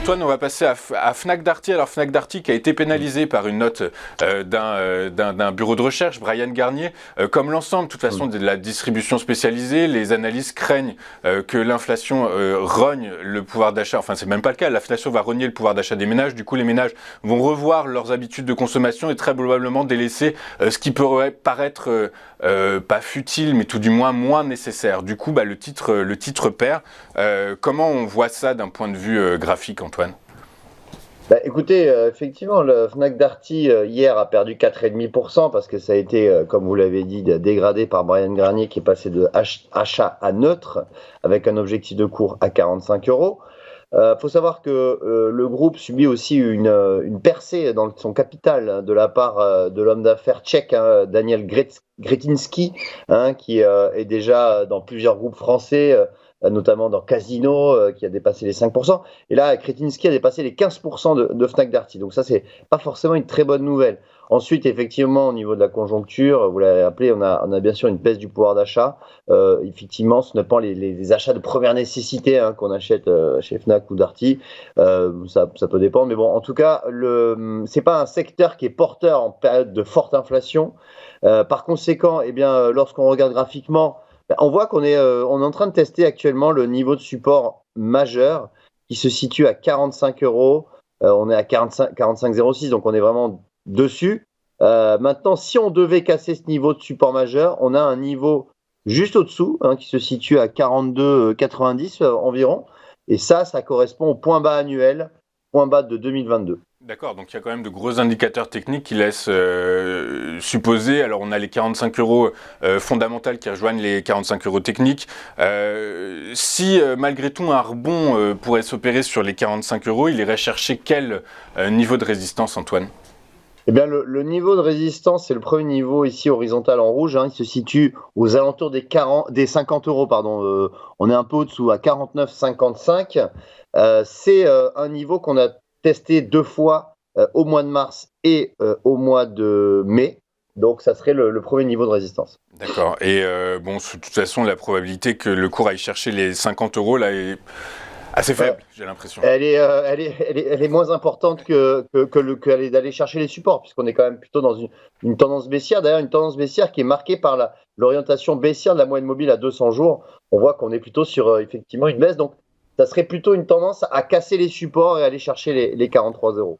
Antoine, on va passer à Fnac Darty. Alors Fnac Darty qui a été pénalisé par une note d'un bureau de recherche, Bryan Garnier. Comme l'ensemble, de toute façon, de la distribution spécialisée, les analystes craignent que l'inflation rogne le pouvoir d'achat. Enfin, c'est même pas le cas. L'inflation va rogner le pouvoir d'achat des ménages. Du coup, les ménages vont revoir leurs habitudes de consommation et très probablement délaisser ce qui pourrait paraître pas futile, mais tout du moins nécessaire. Du coup, le titre perd. Comment on voit ça d'un point de vue graphique, Antoine? Écoutez, effectivement, le Fnac Darty hier a perdu 4,5% parce que ça a été, comme vous l'avez dit, dégradé par Bryan Garnier qui est passé de achat à neutre avec un objectif de cours à 45 euros. Faut savoir que le groupe subit aussi une percée dans son capital de la part de l'homme d'affaires tchèque, Daniel Gretinski, qui est déjà dans plusieurs groupes français, notamment dans Casino, qui a dépassé les 5%. Et là, Kretinsky a dépassé les 15% de Fnac Darty. Donc ça, c'est pas forcément une très bonne nouvelle. Ensuite, effectivement, au niveau de la conjoncture, vous l'avez rappelé, on a bien sûr une baisse du pouvoir d'achat. Effectivement, ce n'est pas les achats de première nécessité qu'on achète chez Fnac ou Darty. Ça peut dépendre. Mais bon, en tout cas, c'est pas un secteur qui est porteur en période de forte inflation. Par conséquent, lorsqu'on regarde graphiquement, on voit qu'on est en train de tester actuellement le niveau de support majeur qui se situe à 45 euros. On est à 45,06, donc on est vraiment dessus. Maintenant, si on devait casser ce niveau de support majeur, on a un niveau juste au-dessous qui se situe à 42,90 environ. Et ça correspond au point bas annuel, point bas de 2022. D'accord, donc il y a quand même de gros indicateurs techniques qui laissent supposer, alors on a les 45 euros fondamentales qui rejoignent les 45 euros techniques. Si malgré tout un rebond pourrait s'opérer sur les 45 euros, il irait chercher quel niveau de résistance, Antoine? Le niveau de résistance, c'est le premier niveau ici horizontal en rouge. Il se situe aux alentours des 50 euros. Pardon. On est un peu au-dessous, à 49,55. C'est un niveau qu'on a testé 2 fois au mois de mars et au mois de mai. Donc, ça serait le premier niveau de résistance. D'accord. Et de toute façon, la probabilité que le cours aille chercher les 50 euros là est assez faible, j'ai l'impression. Elle est moins importante que d'aller chercher les supports, puisqu'on est quand même plutôt dans une tendance baissière. D'ailleurs, une tendance baissière qui est marquée par l'orientation baissière de la moyenne mobile à 200 jours. On voit qu'on est plutôt sur effectivement une baisse. Donc, ça serait plutôt une tendance à casser les supports et aller chercher les 43 euros.